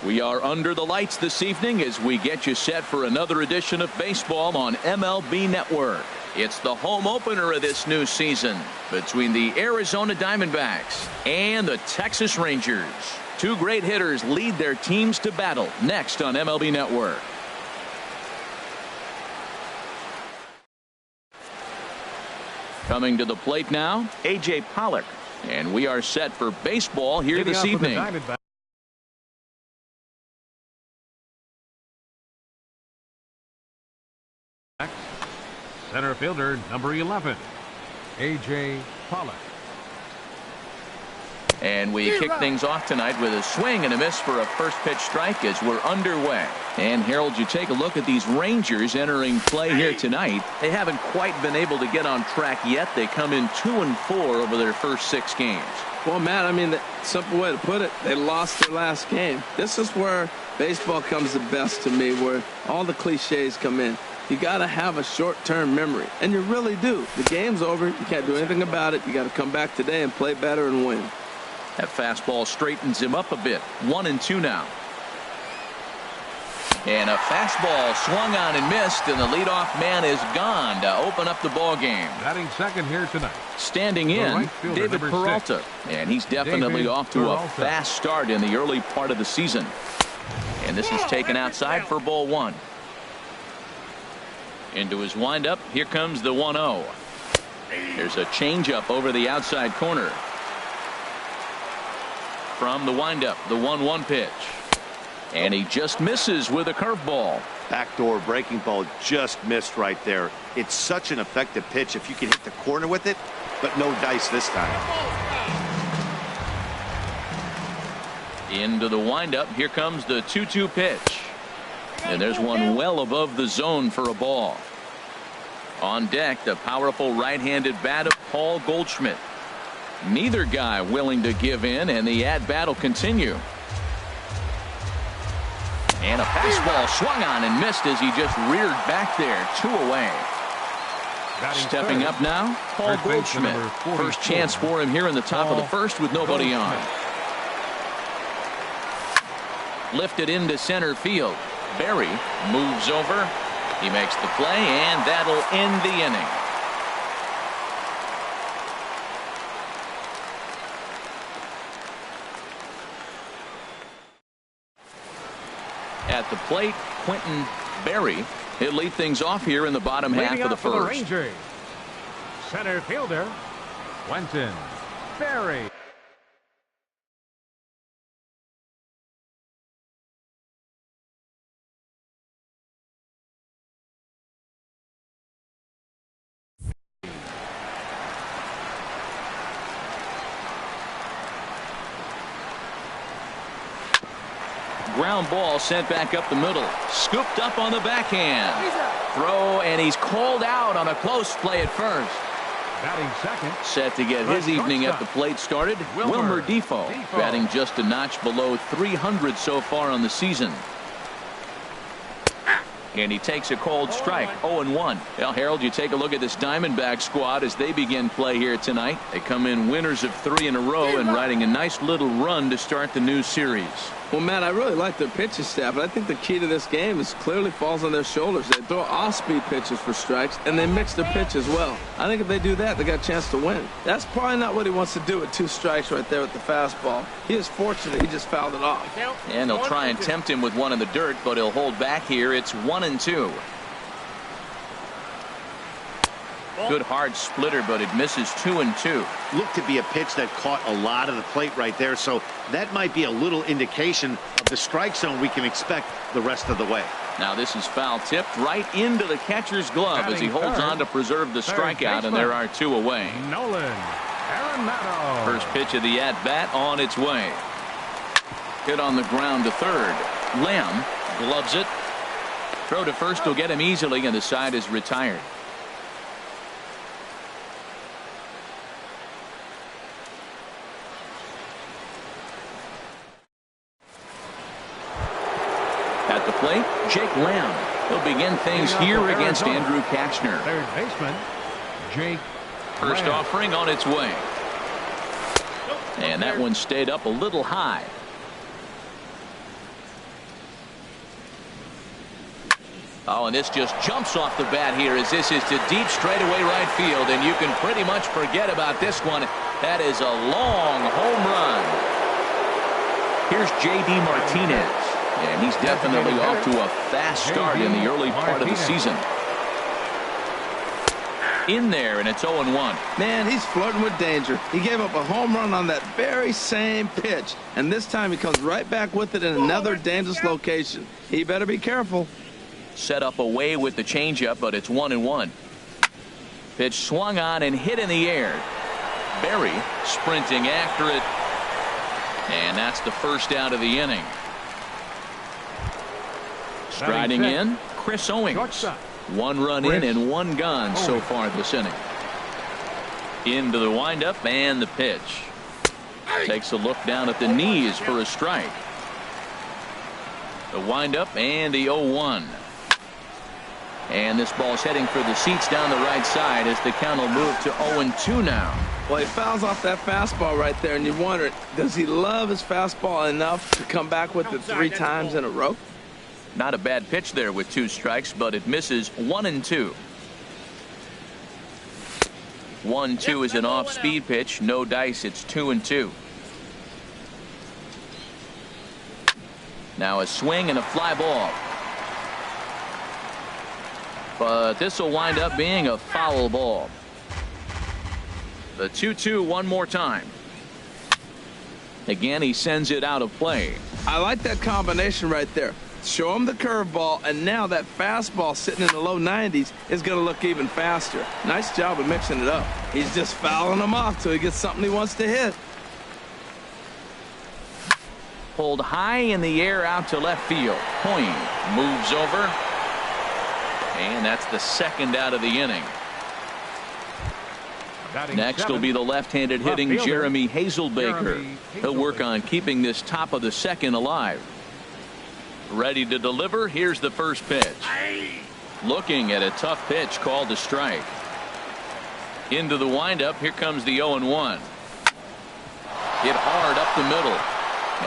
We are under the lights this evening as we get you set for another edition of baseball on MLB Network. It's the home opener of this new season between the Arizona Diamondbacks and the Texas Rangers. Two great hitters lead their teams to battle next on MLB Network. Coming to the plate now, A.J. Pollock. And we are set for baseball here this evening. Center fielder number 11, A.J. Pollock. And we kick things off tonight with a swing and a miss for a first pitch strike as we're underway. And Harold, you take a look at these Rangers entering play here tonight. They haven't quite been able to get on track yet. They come in 2-4 over their first 6 games. Well, Matt, I mean, the simple way to put it, they lost their last game. This is where baseball comes the best to me, where all the cliches come in. You got to have a short-term memory, and you really do. The game's over. You can't do anything about it. You got to come back today and play better and win. That fastball straightens him up a bit. 1-2 now. And a fastball swung on and missed, and the leadoff man is gone to open up the ball game. Batting second here tonight. Standing in, right fielder, David Peralta. 6. And he's definitely off to a fast start in the early part of the season. And this is taken outside for ball 1. Into his windup, here comes the 1-0. There's a changeup over the outside corner. From the windup, the 1-1 pitch. And he just misses with a curveball. Backdoor breaking ball just missed right there. It's such an effective pitch if you can hit the corner with it, but no dice this time. Into the windup, here comes the 2-2 pitch. And there's one well above the zone for a ball. On deck, the powerful right-handed bat of Paul Goldschmidt. Neither guy willing to give in, and the at-bat will continue. And a fastball swung on and missed as he just reared back there. 2 away. Stepping up now, Paul Goldschmidt. First chance for him here in the top of the first with nobody on. Lifted into center field. Berry moves over. He makes the play, and that'll end the inning. At the plate, Quentin Berry. He'll lead things off here in the bottom half of the first. The Rangers, center fielder Quentin Berry. Ground ball sent back up the middle. Scooped up on the backhand. Throw, and he's called out on a close play at first. Batting second. Set to get his evening at the plate started. Wilmer Defoe batting just a notch below 300 so far on the season. And he takes a cold strike. 0-1. Well, Harold, you take a look at this Diamondback squad as they begin play here tonight. They come in winners of 3 in a row and riding a nice little run to start the new series. Well, Matt, I really like their pitching staff, but I think the key to this game is clearly falls on their shoulders. They throw off-speed pitches for strikes, and they mix their pitch as well. I think if they do that, they got a chance to win. That's probably not what he wants to do with 2 strikes right there with the fastball. He is fortunate he just fouled it off. And they'll try and tempt him with one in the dirt, but he'll hold back here. It's 1-2. Good hard splitter, but it misses 2-2. Looked to be a pitch that caught a lot of the plate right there, so that might be a little indication of the strike zone we can expect the rest of the way. Now this is foul tipped right into the catcher's glove as he holds on to preserve the strikeout, and there are 2 away. Nolan Arenado. First pitch of the at-bat on its way. Hit on the ground to third. Lamb gloves it. Throw to first will get him easily, and the side is retired. At the plate, Jake Lamb. He'll begin things here against Andrew Kachner. Third baseman, Jake First Lamb. offering on its way. And that one stayed up a little high. Oh, and this just jumps off the bat here as this is to deep straightaway right field, and you can pretty much forget about this one. That is a long home run. Here's J.D. Martinez, and he's definitely off to a fast start in the early part of the season. In there, and it's 0-1. Man, he's flirting with danger. He gave up a home run on that very same pitch, and this time he comes right back with it in another dangerous location. He better be careful. Set up away with the changeup, but it's 1-1. Pitch swung on and hit in the air. Berry sprinting after it, and that's the first out of the inning. Striding in, Chris Owings. 1 run in and 1 gone so far this inning. Into the windup and the pitch. Takes a look down at the knees for a strike. The windup and the 0-1. And this ball's heading for the seats down the right side as the count will move to 0-2 now. Well, he fouls off that fastball right there, and you wonder, does he love his fastball enough to come back with it 3 times in a row? Not a bad pitch there with 2 strikes, but it misses 1-2. 1-2 is an off-speed pitch. No dice. It's 2-2. Now a swing and a fly ball. But this will wind up being a foul ball. The 2-2 one more time. Again, he sends it out of play. I like that combination right there. Show him the curveball, and now that fastball sitting in the low 90s is going to look even faster. Nice job of mixing it up. He's just fouling him off till he gets something he wants to hit. Pulled high in the air out to left field. Point moves over, and that's the second out of the inning. Next will be the left-handed hitting Jeremy Hazelbaker. He'll work on keeping this top of the second alive. Ready to deliver. Here's the first pitch. Looking at a tough pitch called a strike. Into the windup. Here comes the 0-1. Hit hard up the middle,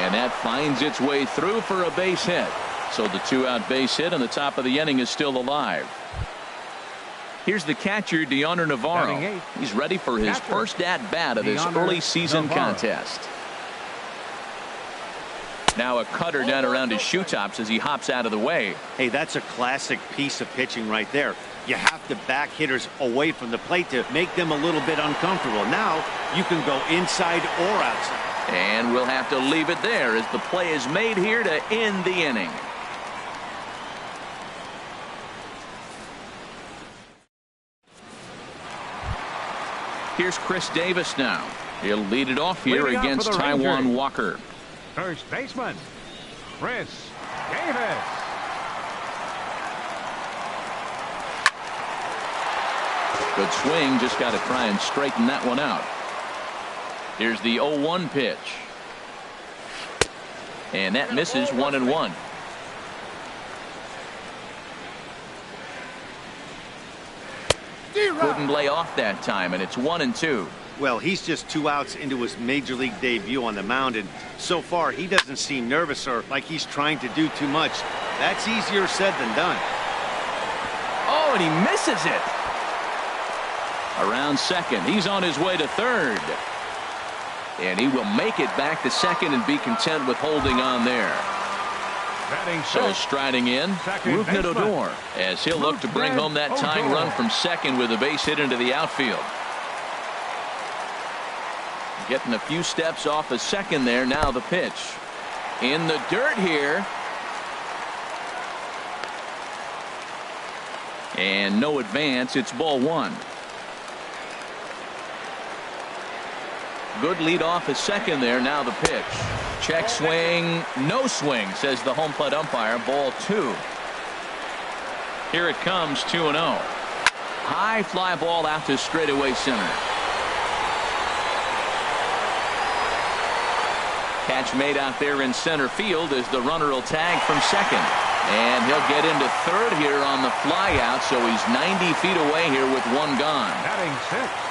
and that finds its way through for a base hit. So the 2-out base hit, and the top of the inning is still alive. Here's the catcher, Deoner Navarro. He's ready for his first at-bat of this early season contest. Now a cutter down around his shoe tops as he hops out of the way. Hey, that's a classic piece of pitching right there. You have to back hitters away from the plate to make them a little bit uncomfortable. Now you can go inside or outside. And we'll have to leave it there as the play is made here to end the inning. Here's Chris Davis now. He'll lead it off here against Taijuan Walker. First baseman, Chris Davis. Good swing. Just got to try and straighten that one out. Here's the 0-1 pitch. And that misses 1-1. Couldn't lay off that time, and it's 1-2. Well, he's just 2 outs into his major league debut on the mound, and so far he doesn't seem nervous or like he's trying to do too much. That's easier said than done. Oh, and he misses it. Around second. He's on his way to third. And he will make it back to second and be content with holding on there. So striding in, Rougned Odor, as he'll look to bring home that tying run from second with a base hit into the outfield. Getting a few steps off of second there. Now the pitch. In the dirt here. And no advance. It's ball 1. Good lead off at second there. Now the pitch. Check swing. No swing, says the home plate umpire. Ball 2. Here it comes, 2-0. High fly ball out to straightaway center. Catch made out there in center field as the runner will tag from second. And he'll get into third here on the fly out, so he's 90 feet away here with 1 gone. Batting 6.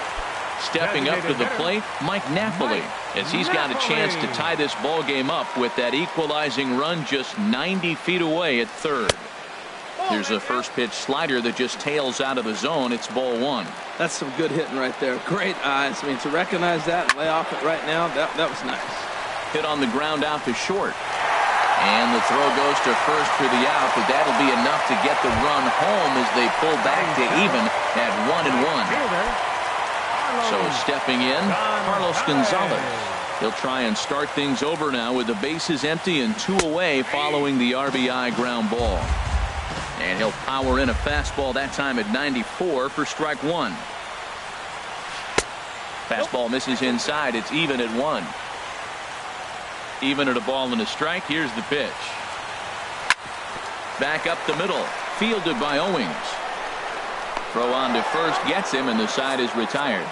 Stepping up to the plate, Mike Napoli, as he's got a chance to tie this ball game up with that equalizing run just 90 feet away at third. Here's a first pitch slider that just tails out of the zone. It's ball one. That's some good hitting right there. Great eyes. I mean, to recognize that and lay off it right now, that was nice. Hit on the ground out to short. And the throw goes to first for the out, but that'll be enough to get the run home as they pull back to even at 1-1. So stepping in, Carlos Gonzalez. He'll try and start things over now with the bases empty and 2 away following the RBI ground ball. And he'll power in a fastball that time at 94 for strike one. Fastball misses inside. It's even at 1. Even at a ball and a strike. Here's the pitch. Back up the middle. Fielded by Owings. Throw on to first gets him, and the side is retired.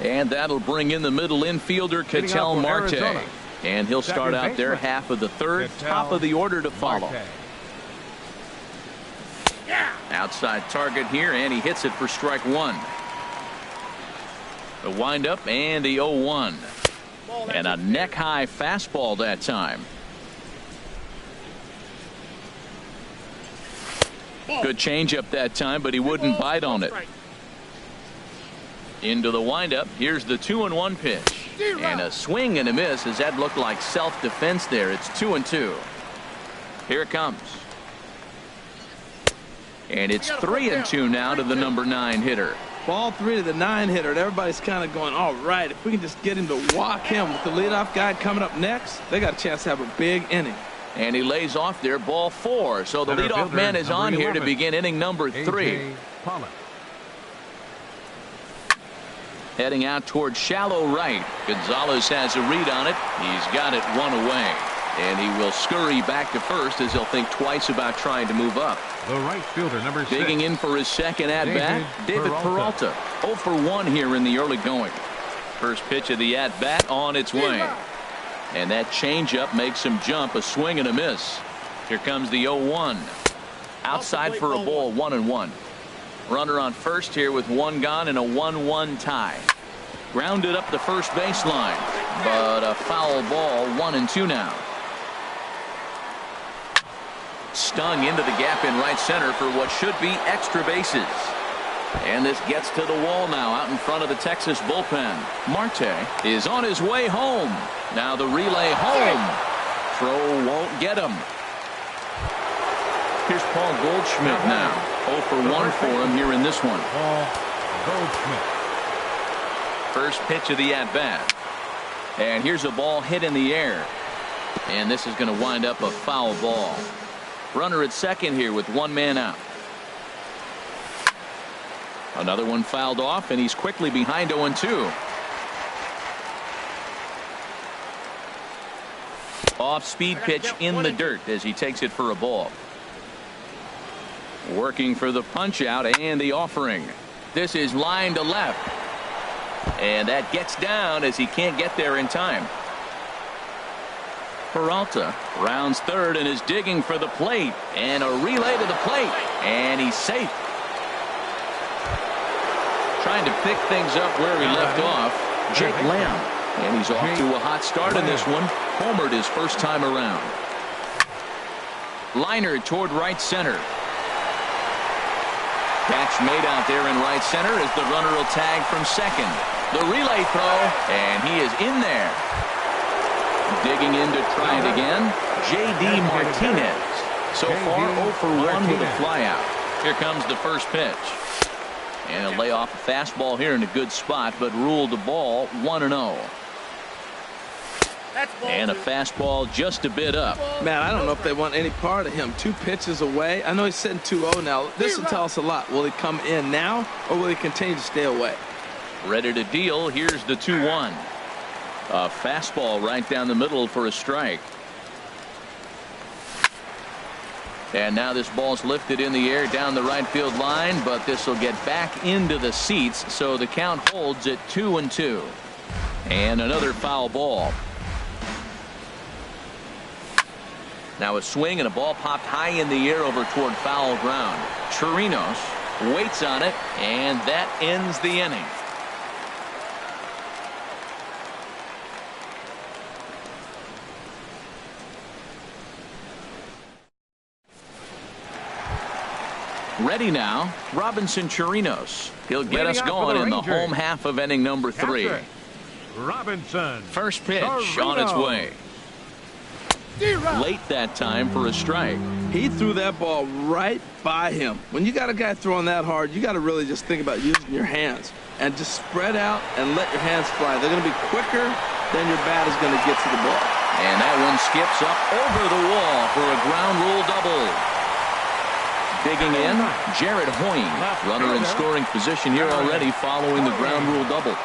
And that'll bring in the middle infielder, Ketel Marte. And he'll start out there half of the third, top of the order to follow. Outside target here, and he hits it for strike one. The windup and the 0-1. And a neck-high fastball that time. Good changeup that time, but he wouldn't bite on it. Into the windup. Here's the 2-1 pitch. And a swing and a miss as that looked like self-defense there. It's 2-2. Here it comes. And it's 3-2 now to the number 9 hitter. Ball 3 to the 9 hitter. And everybody's kind of going, all right, if we can just get him to walk him with the leadoff guy coming up next, they got a chance to have a big inning. And he lays off there, ball 4. So the leadoff man is on here to begin inning number 3. Heading out towards shallow right. Gonzalez has a read on it. He's got it 1 away. And he will scurry back to first as he'll think twice about trying to move up. The right fielder, number 6. Digging in for his second at-bat, David Peralta. 0 for 1 here in the early going. First pitch of the at-bat on its way. And that changeup makes him jump, a swing and a miss. Here comes the 0-1. Outside for a ball, 1-1. Runner on first here with 1 gone and a 1-1 tie. Grounded up the first baseline, but a foul ball, 1-2 now. Stung into the gap in right center for what should be extra bases. And this gets to the wall now out in front of the Texas bullpen. Marte is on his way home. Now the relay home. Throw won't get him. Here's Paul Goldschmidt now. 0 for 1 for him here in this one. Paul Goldschmidt. First pitch of the at-bat. And here's a ball hit in the air. And this is going to wind up a foul ball. Runner at second here with 1 man out. Another one fouled off, and he's quickly behind 0-2. Off-speed pitch in the dirt as he takes it for a ball. Working for the punch out and the offering. This is line to left. And that gets down as he can't get there in time. Peralta rounds third and is digging for the plate. And a relay to the plate. And he's safe. Trying to pick things up where he left off. Jake Lamb. And he's off to a hot start in this one. Homered his first time around. Liner toward right center. Catch made out there in right center as the runner will tag from second. The relay throw, and he is in there. Digging in to try it again, J.D. Martinez. So far 0 for 1 with a flyout. Here comes the first pitch. And he'll lay off a fastball here in a good spot, but ruled the ball 1-0. And a fastball just a bit up. Man, I don't know if they want any part of him. 2 pitches away. I know he's sitting 2-0 now. This will tell us a lot. Will he come in now, or will he continue to stay away? Ready to deal. Here's the 2-1. A fastball right down the middle for a strike. And now this ball's lifted in the air down the right field line, but this will get back into the seats, so the count holds at 2-2. And another foul ball. Now a swing and a ball popped high in the air over toward foul ground. Chirinos waits on it, and that ends the inning. Ready now, Robinson Chirinos. He'll get us going in the home half of inning number 3. Robinson. First pitch on its way. Late that time for a strike. He threw that ball right by him. When you got a guy throwing that hard, you got to really just think about using your hands and just spread out and let your hands fly. They're going to be quicker than your bat is going to get to the ball. And that one skips up over the wall for a ground rule double. Digging in, Jared Hoying. Runner in scoring position here already following the ground rule double.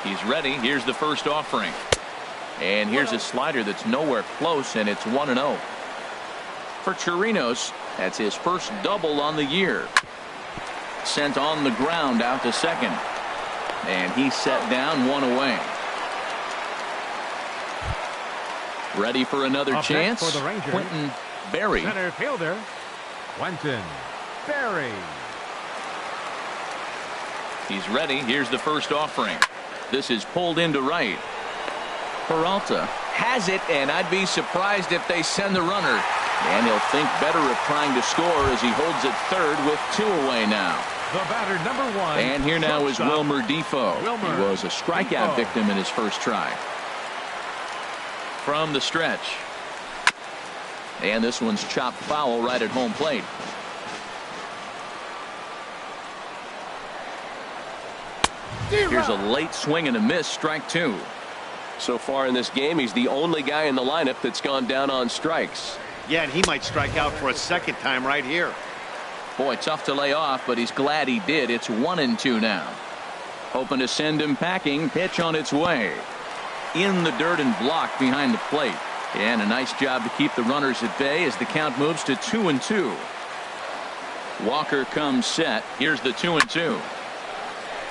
He's ready. Here's the first offering. And here's a slider that's nowhere close, and it's 1-0. For Chirinos, that's his first double on the year. Sent on the ground out to second. And he's set down, 1 away. Ready for another chance. For the Rangers, Quentin Berry. Center fielder, Quentin Berry. He's ready. Here's the first offering. This is pulled into right. Peralta has it, and I'd be surprised if they send the runner. And he'll think better of trying to score as he holds it third with 2 away now. The batter, number 1. And here now is Wilmer Defoe. He was a strikeout victim in his first try. From the stretch. And this one's chopped foul right at home plate. Here's a late swing and a miss, strike 2. So far in this game, he's the only guy in the lineup that's gone down on strikes. Yeah, and he might strike out for a second time right here. Boy, tough to lay off, but he's glad he did. It's 1-2 now. Hoping to send him packing. Pitch on its way. In the dirt and blocked behind the plate. And a nice job to keep the runners at bay as the count moves to 2-2. Walker comes set. Here's the 2-2.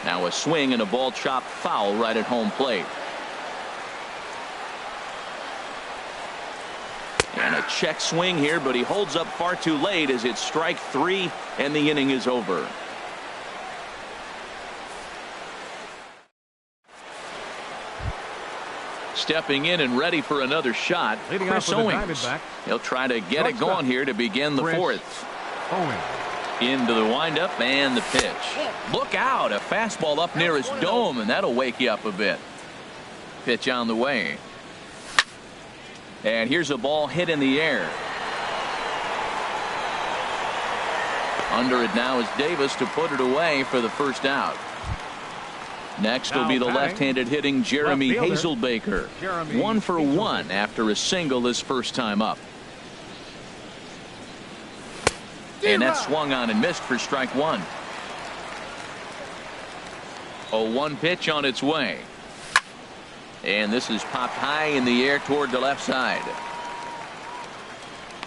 Now a swing and a ball chopped foul right at home plate. And a check swing here, but he holds up far too late as it's strike 3 and the inning is over. Stepping in and ready for another shot, Chris Owings. He'll try to get it going here to begin the 4th. Into the windup and the pitch. Look out, a fastball up near his dome, and that'll wake you up a bit. Pitch on the way. And here's a ball hit in the air. Under it now is Davis to put it away for the first out. Next will be the left-handed hitting Jeremy Hazelbaker. 1 for 1 after a single his first time up. And that swung on and missed for strike 1. 0-1 pitch on its way. And this is popped high in the air toward the left side.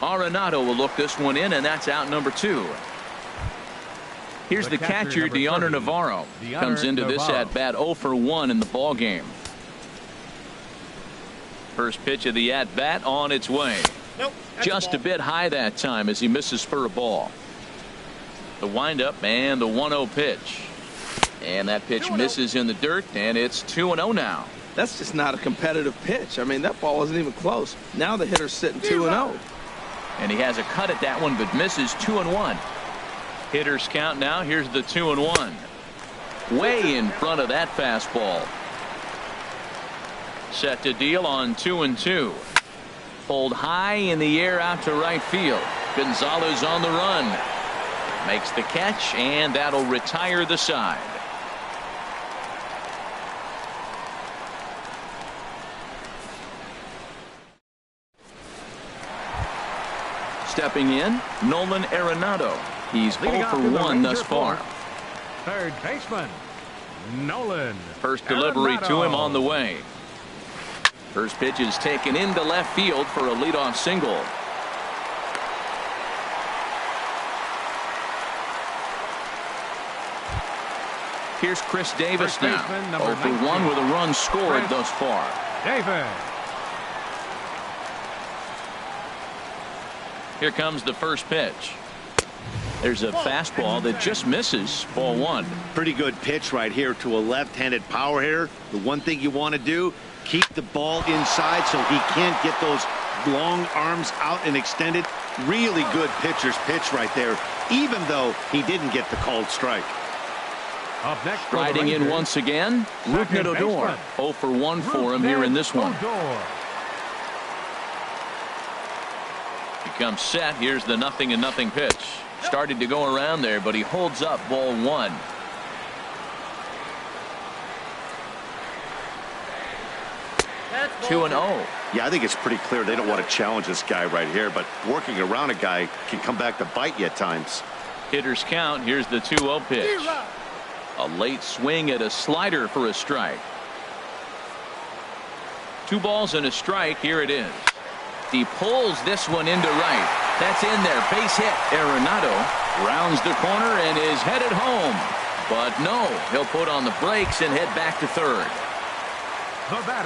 Arenado will look this one in, and that's out number 2. Here's the catcher, Deoner Navarro. Comes into this at bat 0 for 1 in the ball game. First pitch of the at bat on its way. Nope, just a bit high that time as he misses for a ball. The windup and the 1-0 pitch. And that pitch misses in the dirt, and it's 2-0 now. That's just not a competitive pitch. I mean, that ball wasn't even close. Now the hitter's sitting 2-0. And he has a cut at that one, but misses 2-1. Hitters count now. Here's the 2-1. Way in front of that fastball. Set to deal on 2-2. Pulled high in the air out to right field. Gonzalez on the run. Makes the catch, and that'll retire the side. Stepping in, Nolan Arenado. He's 0 for 1 thus far. Third baseman, Nolan. First delivery to him on the way. First pitch is taken into left field for a leadoff single. Here's Chris Davis now. 0 for 1 with a run scored thus far. Davis. Here comes the first pitch. There's a fastball that just misses. Ball 1. Pretty good pitch right here to a left-handed power hitter. The one thing you want to do, keep the ball inside so he can't get those Long arms out and extended. Really good pitcher's pitch right there, even though he didn't get the called strike. Up next, Riding in once again, Rougned Odor. 0 for 1 for him here in this one. He comes set. Here's the 0-0 pitch. Started to go around there, but he holds up ball 1. That's 2-0. Yeah, I think it's pretty clear they don't want to challenge this guy right here, but working around a guy can come back to bite you at times. Hitters count. Here's the 2-0 pitch. A late swing at a slider for a strike. 2 balls and a strike. Here it is. He pulls this one into right. That's in there. Base hit. Arenado rounds the corner and is headed home. But no, he'll put on the brakes and head back to third.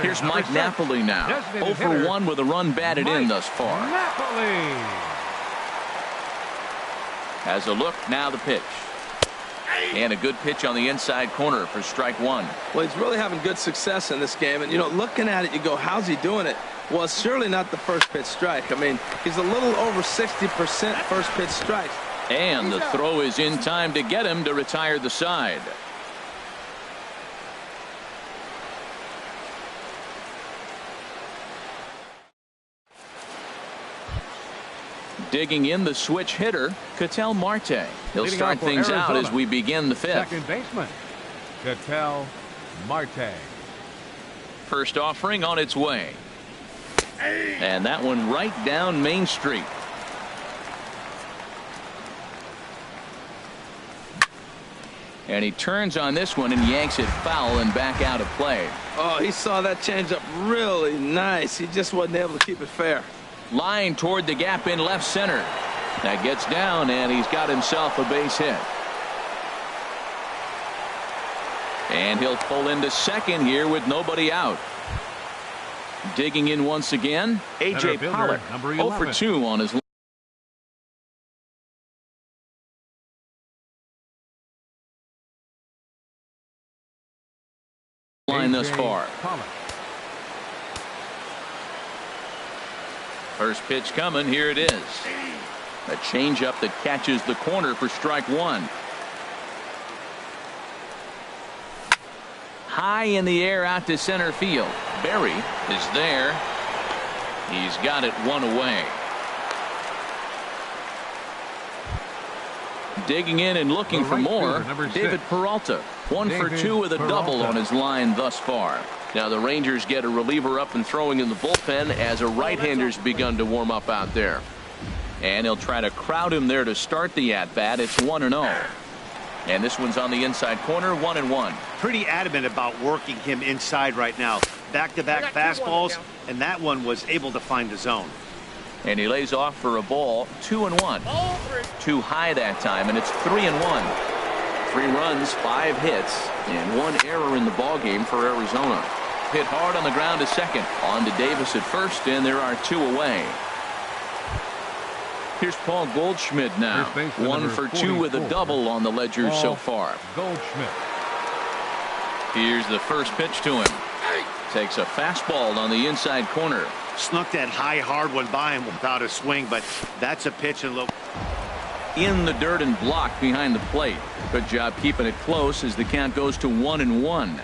Here's Mike Napoli now. 0 for 1 with a run batted in thus far. Napoli has a look. Now the pitch. And a good pitch on the inside corner for strike 1. Well, he's really having good success in this game. And, you know, looking at it, you go, how's he doing it? Well, it's surely not the first pitch strike. I mean, he's a little over 60% first pitch strikes. And the throw is in time to get him to retire the side. Digging in the switch hitter, Ketel Marte. He'll start things out as we begin the 5th. Second baseman, Ketel Marte. First offering on its way. And that one right down Main Street. And he turns on this one and yanks it foul and back out of play. Oh, he saw that changeup really nice. He just wasn't able to keep it fair. Line toward the gap in left center. That gets down and he's got himself a base hit. And he'll pull into second here with nobody out. Digging in once again, A.J. Pollock. 0 for 2 on his line thus far. First pitch coming. Here it is. A changeup that catches the corner for strike 1. High in the air out to center field. Berry is there. He's got it 1 away. Digging in and looking for more. David Peralta. 1 for 2 with a double on his line thus far. Now the Rangers get a reliever up and throwing in the bullpen as a right-hander's begun to warm up out there. And he'll try to crowd him there to start the at-bat. It's 1-0. And this one's on the inside corner, 1-1. Pretty adamant about working him inside right now. Back-to-back fastballs, and that one was able to find the zone. And he lays off for a ball, 2-1. Too high that time, and it's 3-1. 3 runs, 5 hits, and 1 error in the ballgame for Arizona. Hit hard on the ground to second. On to Davis at first, and there are 2 away. Here's Paul Goldschmidt now. 1 for 2 with a double on the ledger so far. Goldschmidt. Here's the first pitch to him. Takes a fastball on the inside corner. Snuck that high, hard one by him without a swing, but that's a pitch and look. In the dirt and blocked behind the plate. Good job keeping it close as the count goes to 1-1.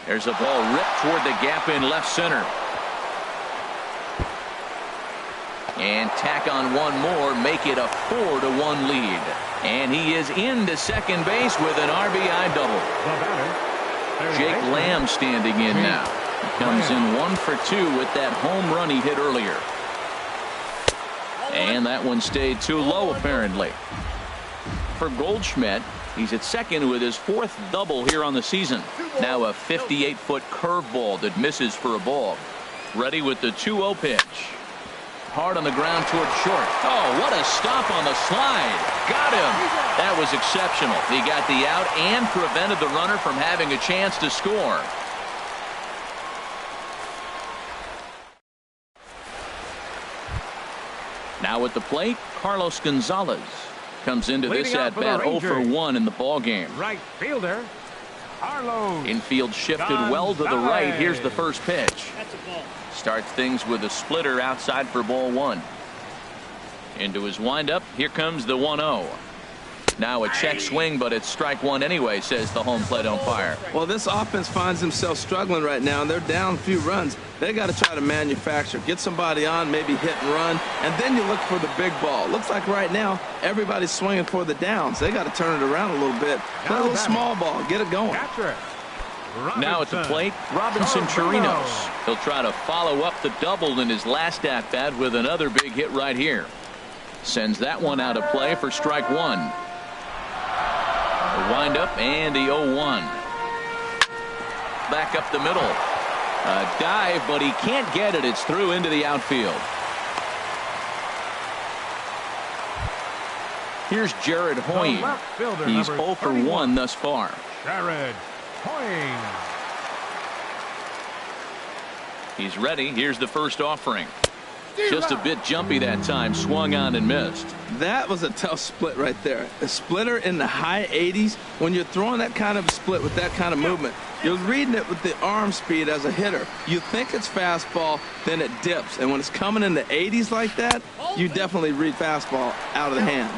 There's a ball ripped toward the gap in left center. And tack on 1 more, make it a 4-1 lead. And he is into second base with an RBI double. Jake Lamb standing in now. He comes in 1 for 2 with that home run he hit earlier. And that one stayed too low apparently. For Goldschmidt, he's at second with his 4th double here on the season. Now a 58-foot curveball that misses for a ball. Ready with the 2-0 pitch. Hard on the ground toward short. Oh, what a stop on the slide. Got him. That was exceptional. He got the out and prevented the runner from having a chance to score. Now at the plate, Carlos Gonzalez comes into this at bat 0 for 1 in the ball game. Right fielder, Carlos. Infield shifted well to the right. Here's the first pitch. Starts things with a splitter outside for ball one. Into his windup. Here comes the 1-0. Now a check swing, but it's strike one anyway, says the home plate umpire. Well, this offense finds themselves struggling right now, and they're down a few runs. They got to try to manufacture, get somebody on, maybe hit and run, and then you look for the big ball. Looks like right now everybody's swinging for the downs. They got to turn it around a little bit. Play a little small ball, get it going. Now at the plate, Robinson Chirinos. He'll try to follow up the double in his last at-bat with another big hit right here. Sends that one out of play for strike one. The windup and the 0-1. Back up the middle. A dive, but he can't get it. It's through into the outfield. Here's Jared Hoying. He's 0 for 1 thus far. Jared Hoying. He's ready. Here's the first offering. Just a bit jumpy that time. Swung on and missed. That was a tough split right there. A splitter in the high 80s. When you're throwing that kind of split with that kind of movement, you're reading it with the arm speed as a hitter. You think it's fastball, then it dips. And when it's coming in the 80s like that, you definitely read fastball out of the hand.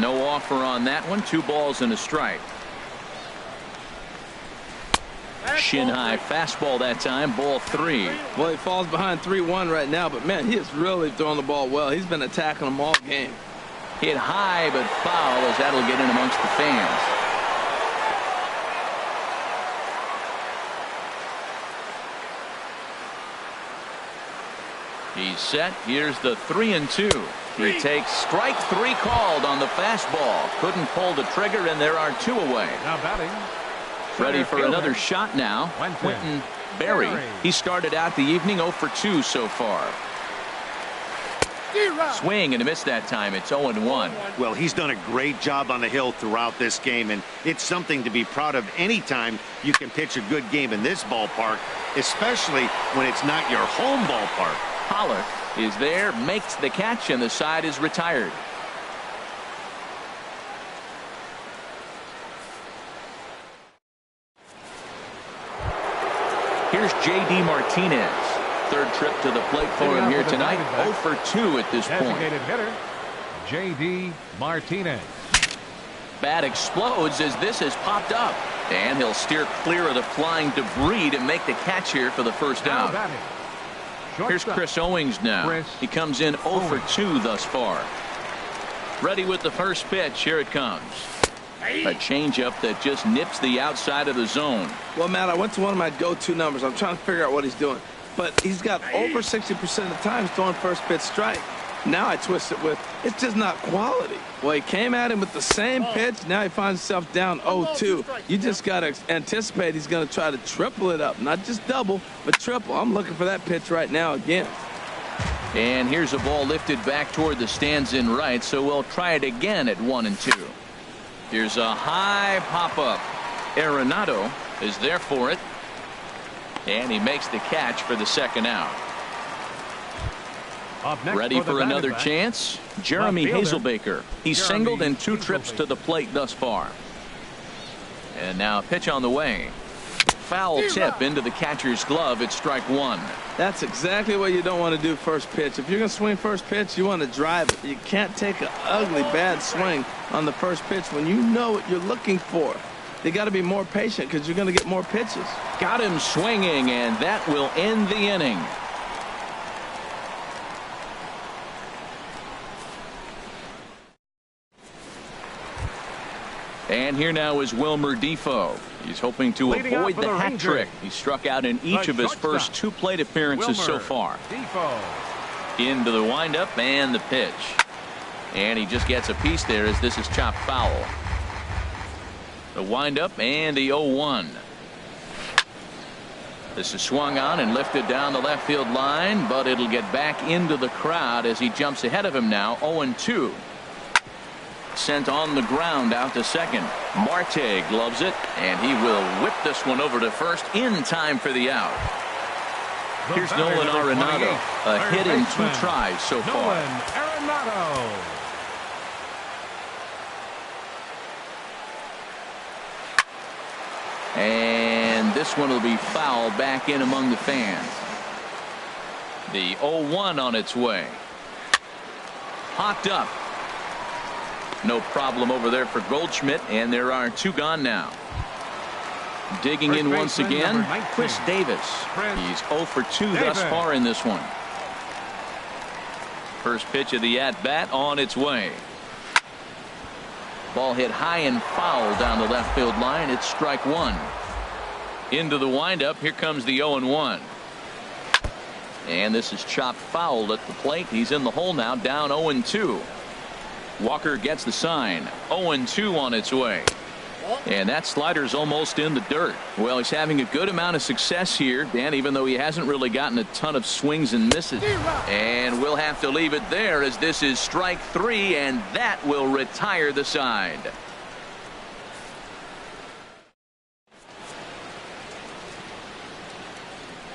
No offer on that one. 2 balls and a strike. Shin high fastball that time. Ball 3. Well, he falls behind 3-1 right now, but man, he is really throwing the ball well. He's been attacking them all game. Hit high but foul, as that'll get in amongst the fans. He's set. Here's the 3-2. He takes strike 3 called on the fastball. Couldn't pull the trigger, and there are 2 away. Now batting. Ready for another shot now. Quentin Berry. He started out the evening 0 for 2 so far. Swing and a miss that time. It's 0-1. Well, he's done a great job on the hill throughout this game, and it's something to be proud of anytime you can pitch a good game in this ballpark, especially when it's not your home ballpark. Pollock is there, makes the catch, and the side is retired. Here's J.D. Martinez. Third trip to the plate for him here tonight. 0 for 2 at this point. Designated hitter, J.D. Martinez. Bat explodes as this has popped up. And he'll steer clear of the flying debris to make the catch here for the first out. Here's Chris Owings now. He comes in 0 for 2 thus far. Ready with the first pitch. Here it comes. A changeup that just nips the outside of the zone. Well, Matt, I went to one of my go-to numbers. I'm trying to figure out what he's doing. But he's got over 60% of the time throwing first pitch strike. Now I twist it with, it's just not quality. Well, he came at him with the same pitch. Now he finds himself down 0-2. You just got to anticipate he's going to try to triple it up. Not just double, but triple. I'm looking for that pitch right now again. And here's a ball lifted back toward the stands in right, so we'll try it again at 1-2. Here's a high pop-up. Arenado is there for it. And he makes the catch for the second out. Ready for another chance? Jeremy Hazelbaker. He's singled in 2 trips to the plate thus far. And now a pitch on the way. Foul tip into the catcher's glove. It's strike 1. That's exactly what you don't want to do first pitch. If you're going to swing first pitch, you want to drive it. You can't take an ugly, bad swing on the first pitch when you know what you're looking for. You got to be more patient because you're going to get more pitches. Got him swinging, and that will end the inning. And here now is Wilmer Defoe. He's hoping to avoid the hat trick. He struck out in each of his first 2 plate appearances so far. Into the windup and the pitch. And he just gets a piece there as this is chopped foul. The windup and the 0-1. This is swung on and lifted down the left field line, but it'll get back into the crowd as he jumps ahead of him now. 0-2. Sent on the ground out to second. Marte gloves it, and he will whip this one over to first in time for the out. Here's Nolan Arenado. A hit in 2 tries so far. Nolan Arenado. And this one will be fouled back in among the fans. The 0-1 on its way. Hopped up. No problem over there for Goldschmidt, and there are 2 gone now. Digging in once again, Chris Davis. He's 0 for 2 thus far in this one. First pitch of the at-bat on its way. Ball hit high and foul down the left field line. It's strike 1. Into the windup. Here comes the 0-1. And this is chopped foul at the plate. He's in the hole now, down 0-2. Walker gets the sign. 0-2 on its way. And that slider's almost in the dirt. Well, he's having a good amount of success here, Dan, even though he hasn't really gotten a ton of swings and misses. And we'll have to leave it there, as this is strike 3, and that will retire the side.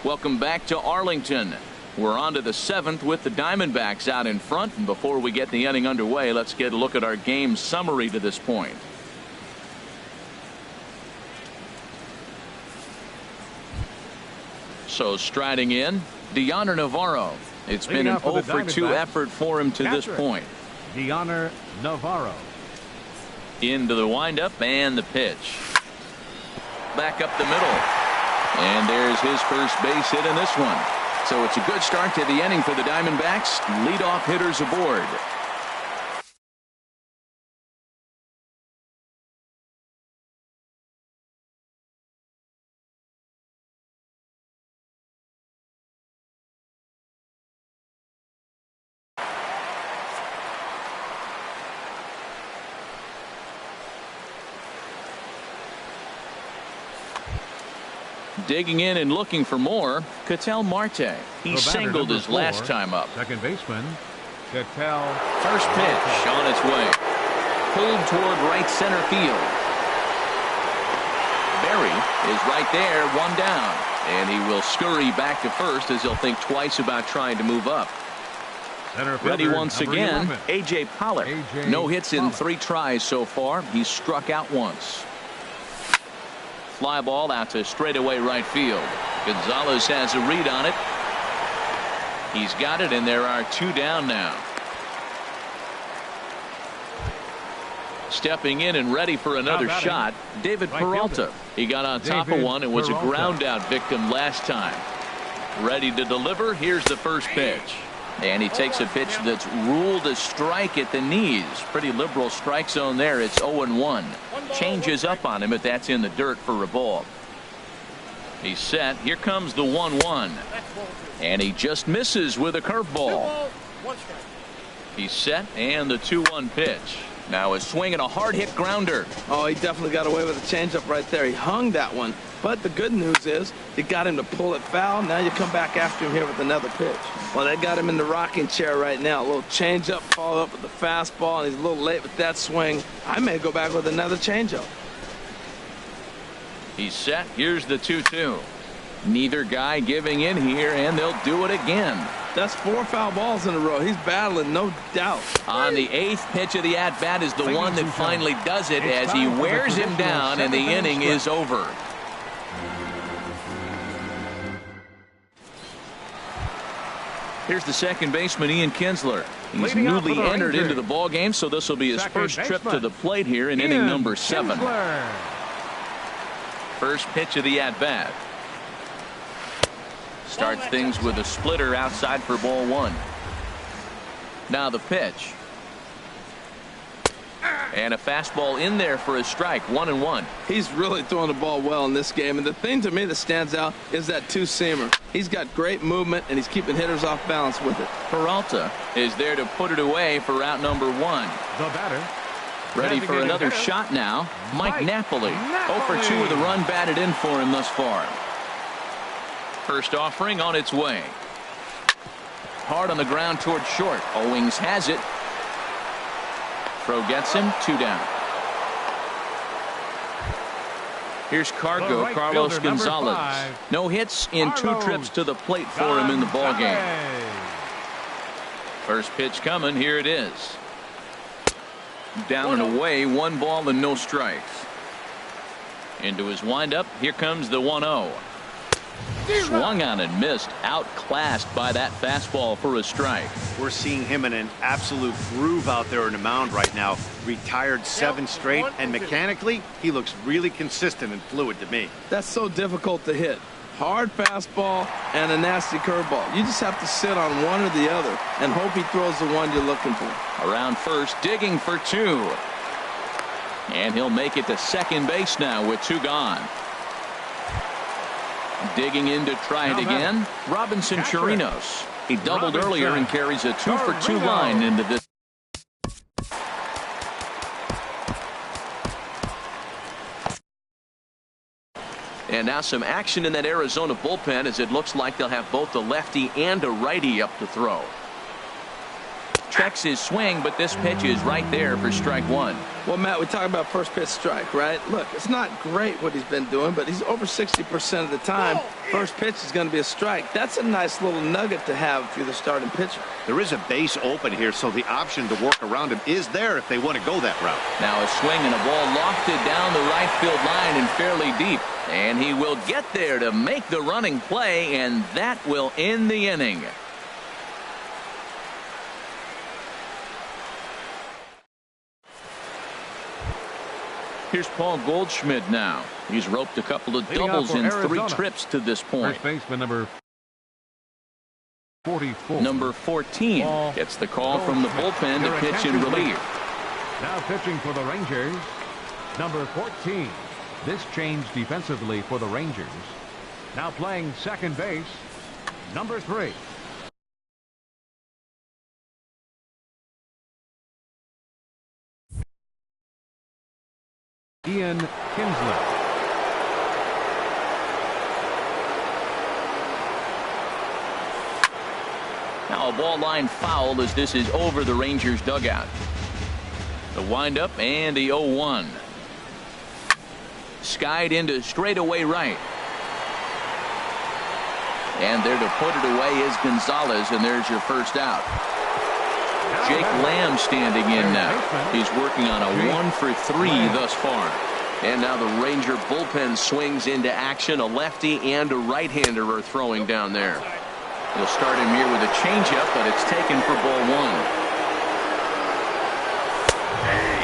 Welcome back to Arlington. We're on to the 7th with the Diamondbacks out in front. And before we get the inning underway, let's get a look at our game summary to this point. So striding in, Deoner Navarro. It's been an 0 for 2 effort for him to this point. Deoner Navarro. Into the windup and the pitch. Back up the middle. And there's his first base hit in this one. So it's a good start to the inning for the Diamondbacks. Leadoff hitters aboard. Digging in and looking for more, Ketel Marte. He singled his last time up. Second baseman, Ketel. First pitch on its way. Pulled toward right center field. Berry is right there, 1 down. And he will scurry back to first, as he'll think twice about trying to move up. Ready once again, A.J. Pollock. No hits in 3 tries so far. He's struck out once. Fly ball out to straightaway right field. Gonzalez has a read on it. He's got it, and there are 2 down now. Stepping in and ready for another shot, David Peralta. He got on top of one and was a ground out victim last time. Ready to deliver. Here's the first pitch. And he takes a pitch that's ruled a strike at the knees. Pretty liberal strike zone there. It's 0-1. Changes up on him if that's in the dirt for a ball. He's set. Here comes the 1-1. And he just misses with a curveball. He's set, and the 2-1 pitch. Now a swing and a hard hit grounder. Oh, he definitely got away with a changeup right there. He hung that one. But the good news is you got him to pull it foul. Now you come back after him here with another pitch. Well, they got him in the rocking chair right now. A little changeup, follow up with the fastball, and he's a little late with that swing. I may go back with another changeup. He's set. Here's the 2-2. Neither guy giving in here, and they'll do it again. That's 4 foul balls in a row. He's battling, no doubt. On the 8th pitch of the at-bat is the one that finally does it, as he wears him down, and the inning is over. Here's the second baseman, Ian Kinsler. He's newly entered into the ball game, so this will be his first trip to the plate here in inning number 7. First pitch of the at-bat. Starts things with a splitter outside for ball 1. Now the pitch. And a fastball in there for a strike. 1-1. He's really throwing the ball well in this game. And the thing to me that stands out is that 2-seamer. He's got great movement, and he's keeping hitters off balance with it. Peralta is there to put it away for out number 1. The batter. Ready for another shot now. Mike Napoli. 0 for 2 with a run batted in for him thus far. First offering on its way. Hard on the ground toward short. Owings has it. Throw gets him. 2 down. Here's Cargo, Carlos Gonzalez. No hits in 2 trips to the plate for him in the ball game. First pitch coming. Here it is. Down and away. 1 ball and no strikes. Into his windup. Here comes the 1-0. Swung on and missed. Outclassed by that fastball for a strike. We're seeing him in an absolute groove out there in the mound right now. Retired 7 straight, and mechanically, he looks really consistent and fluid to me. That's so difficult to hit. Hard fastball and a nasty curveball. You just have to sit on one or the other and hope he throws the one you're looking for. Around first, digging for 2. And he'll make it to second base now with 2 gone. Digging in to try it again. Robinson Chirinos. He doubled earlier and carries a 2-for-2 line into this. And now some action in that Arizona bullpen, as it looks like they'll have both a lefty and a righty up to throw. Checks his swing, but this pitch is right there for strike 1. Well, Matt, we talk about first pitch strike, right? Look, it's not great what he's been doing, but he's over 60% of the time. First pitch is going to be a strike. That's a nice little nugget to have if you're the starting pitcher. There is a base open here, so the option to work around him is there if they want to go that route. Now a swing and a ball lofted down the right field line and fairly deep. And he will get there to make the running play, and that will end the inning. Here's Paul Goldschmidt now. He's roped a couple of doubles in 3 trips to this point. First baseman number 44. Number 14 gets the call from the bullpen to pitch in relief. Now pitching for the Rangers, number 14. This change defensively for the Rangers. Now playing second base, number 3. Ian Kinsler. Now a ball line foul as this is over the Rangers dugout. The windup and the 0-1. Skied into straightaway right. And there to put it away is Gonzalez, and there's your first out. Jake Lamb standing in now. He's working on a 1-for-3 thus far. And now the Ranger bullpen swings into action. A lefty and a right-hander are throwing down there. He'll start him here with a changeup, but it's taken for ball 1.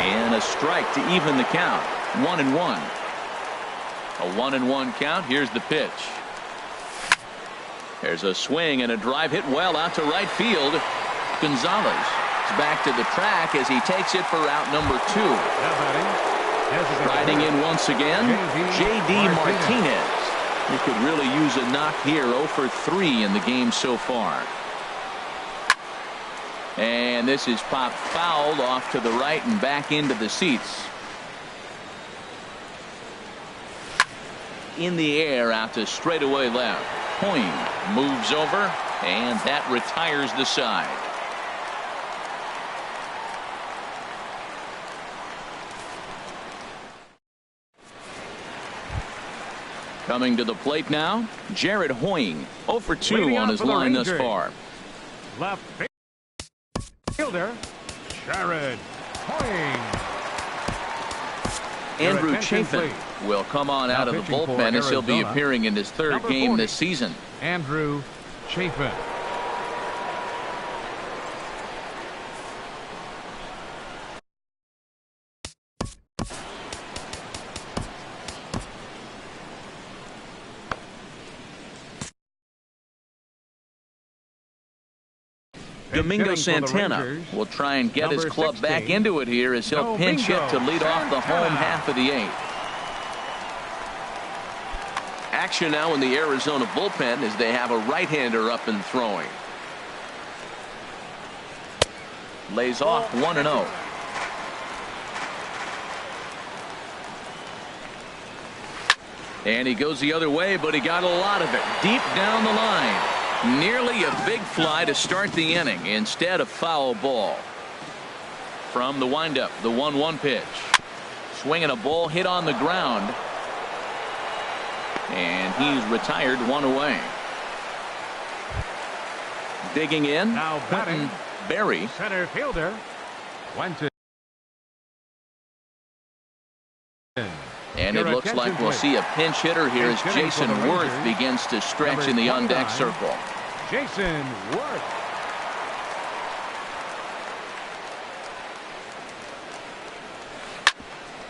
And a strike to even the count. 1-1. A 1-1 count. Here's the pitch. There's a swing and a drive hit well out to right field. Gonzalez is back to the track as he takes it for out number 2. Riding in once again, J.D. Martinez. He could really use a knock here. 0-for-3 in the game so far. And this is popped fouled off to the right and back into the seats. In the air out to straightaway left. Hoying moves over, and that retires the side. Coming to the plate now, Jared Hoying. 0-for-2 on his line thus far. Left fielder, Jared Hoying. Andrew Chafin will come on out of the bullpen as he'll be appearing in his 3rd game this season. Andrew Chafin. Domingo Santana will try and get his club back into it here as he'll pinch hit to lead off the home half of the 8th. Action now in the Arizona bullpen as they have a right-hander up and throwing. Lays off 1-0. And he goes the other way, but he got a lot of it deep down the line. Nearly a big fly to start the inning. Instead, a foul ball. From the windup, the 1-1 pitch. Swinging a ball hit on the ground. And he's retired 1 away. Digging in, now batting, Barry. Center fielder went in. And it looks like we'll see a pinch hitter here as Jason Worth begins to stretch in the on-deck circle. Jason Worth.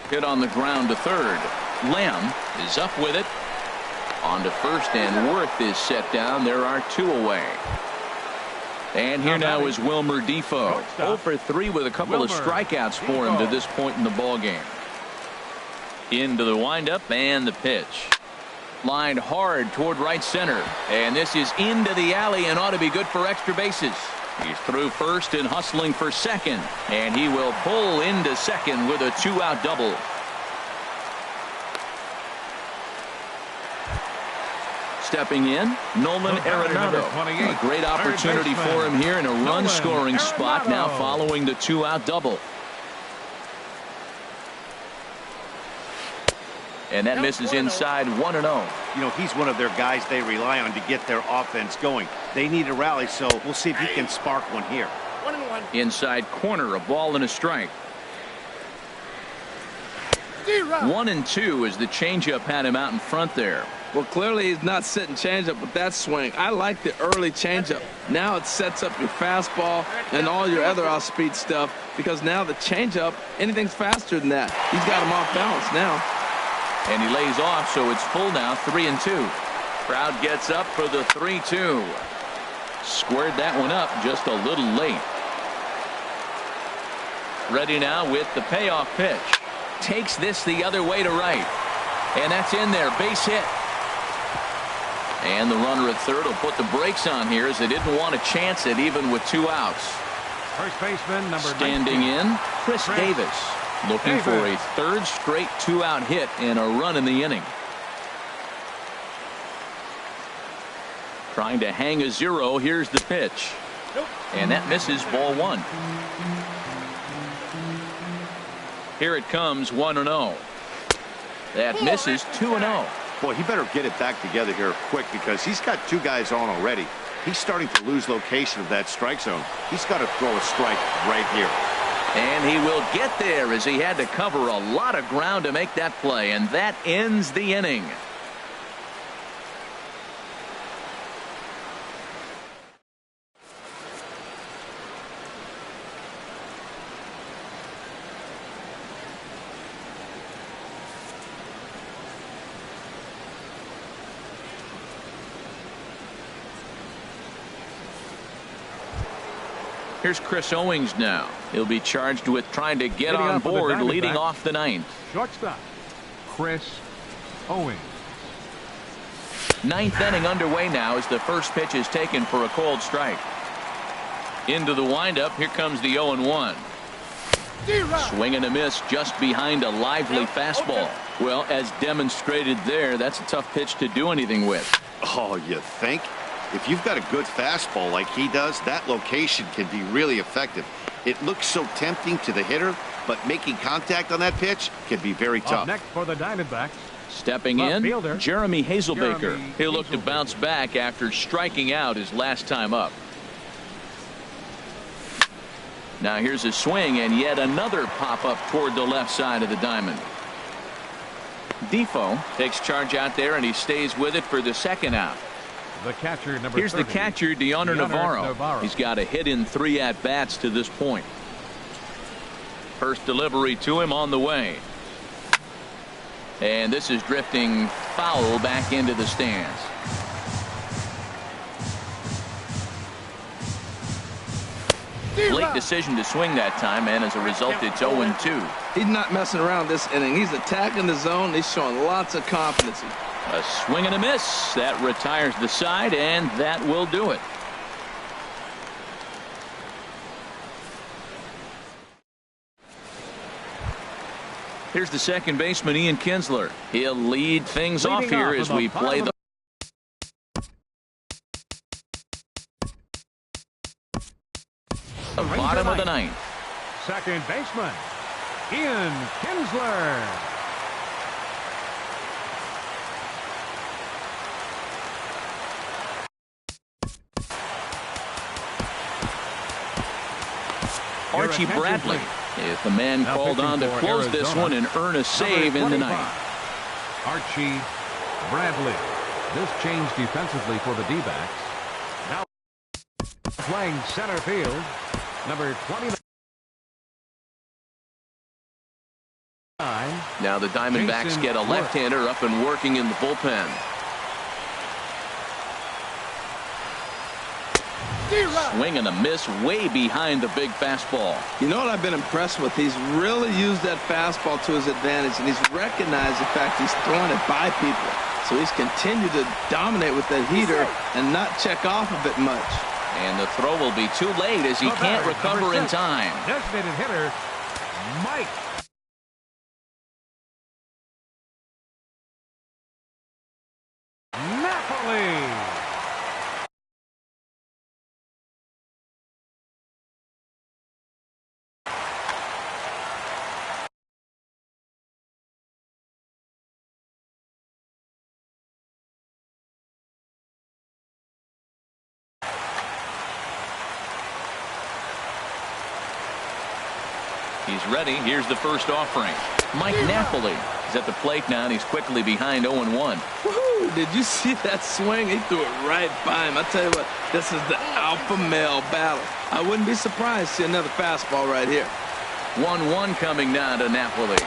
Hit on the ground to third. Lamb is up with it. On to first, and Worth is set down. There are 2 away. And here now is Wilmer Defoe. 0 for 3 with a couple of strikeouts for him to this point in the ballgame. Into the windup and the pitch. Lined hard toward right center. And this is into the alley and ought to be good for extra bases. He's through first and hustling for second. And he will pull into second with a 2-out double. Stepping in, Nolan Arenado. A great opportunity for him here in a run-scoring spot now following the 2-out double. And that misses inside 1-0. You know, he's one of their guys they rely on to get their offense going. They need a rally, so we'll see if he can spark one here. 1-1. Inside corner, a ball and a strike. 1-2 as the changeup had him out in front there. Well, clearly he's not sitting changeup with that swing. I like the early changeup. Now it sets up your fastball and all your other off-speed stuff, because now the changeup, anything's faster than that. He's got him off balance now. And he lays off, so it's full now, 3-2. Crowd gets up for the 3-2. Squared that one up just a little late. Ready now with the payoff pitch. Takes this the other way to right. And that's in there, base hit. And the runner at third will put the brakes on here as they didn't want to chance it even with 2 outs. First baseman number Standing 19. in, Chris Davis. Looking for a 3rd straight 2-out hit and a run in the inning. Trying to hang a 0. Here's the pitch. And that misses, ball 1. Here it comes, 1-0. That misses, 2-0. Boy, he better get it back together here quick, because he's got 2 guys on already. He's starting to lose location of that strike zone. He's got to throw a strike right here. And he will get there as he had to cover a lot of ground to make that play, and that ends the inning. Here's Chris Owings now. He'll be charged with trying to get on board, leading off the 9th. Shortstop, Chris Owings. 9th inning underway now as the first pitch is taken for a cold strike. Into the windup. Here comes the 0-1. Swing and a miss just behind a lively fastball. Well, as demonstrated there, that's a tough pitch to do anything with. Oh, you think? If you've got a good fastball like he does, that location can be really effective. It looks so tempting to the hitter, but making contact on that pitch can be very tough. Up next for the Diamondbacks. Stepping in, Jeremy Hazelbaker. He'll look to bounce back after striking out his last time up. Now here's a swing and yet another pop-up toward the left side of the diamond. Defoe takes charge out there and he stays with it for the 2nd out. The catcher, number Here's 30, the catcher, Deoner Navarro. He's got a hit in 3 at-bats to this point. First delivery to him on the way. And this is drifting foul back into the stands. Late decision to swing that time, and as a result, it's 0-2. He's not messing around this inning. He's attacking the zone. He's showing lots of confidence. A swing and a miss. That retires the side, and that will do it. Here's the second baseman, Ian Kinsler. He'll lead things off here as we play the bottom of the 9th. Second baseman, Ian Kinsler. Archie Bradley is the man called on to close this one and earn a save in the 9th. Archie Bradley. This change defensively for the D-backs. Now playing center field, number 29. Now the Diamondbacks Jason get a left-hander up and working in the bullpen. Swing and a miss way behind the big fastball. You know what I've been impressed with? He's really used that fastball to his advantage, and he's recognized the fact he's throwing it by people. So he's continued to dominate with that heater and not check off of it much. And the throw will be too late as he can't recover in time. Designated hitter, Mike. Napoli. He's ready. Here's the first offering. Mike Napoli is at the plate now, and he's quickly behind 0-1. Woohoo! Did you see that swing? He threw it right by him. I tell you what, this is the alpha male battle. I wouldn't be surprised to see another fastball right here. 1-1 coming now to Napoli.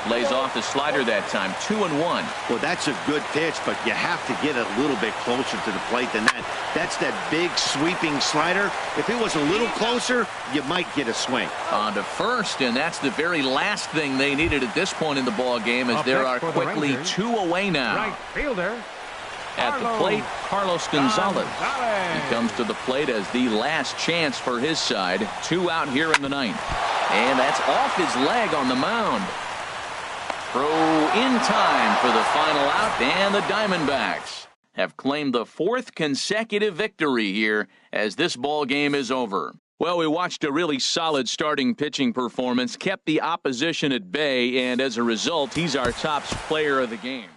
Lays off the slider that time. 2-1. Well, that's a good pitch, but you have to get a little bit closer to the plate than that. That's that big sweeping slider. If it was a little closer, you might get a swing. On to first, and that's the very last thing they needed at this point in the ball game, as there are quickly 2 away now. Right fielder. At the plate, Carlos Gonzalez. He comes to the plate as the last chance for his side. 2 out here in the 9th. And that's off his leg on the mound. Throw in time for the final out, and the Diamondbacks have claimed the 4th consecutive victory here as this ball game is over. Well, we watched a really solid starting pitching performance, kept the opposition at bay, and as a result, he's our top player of the game.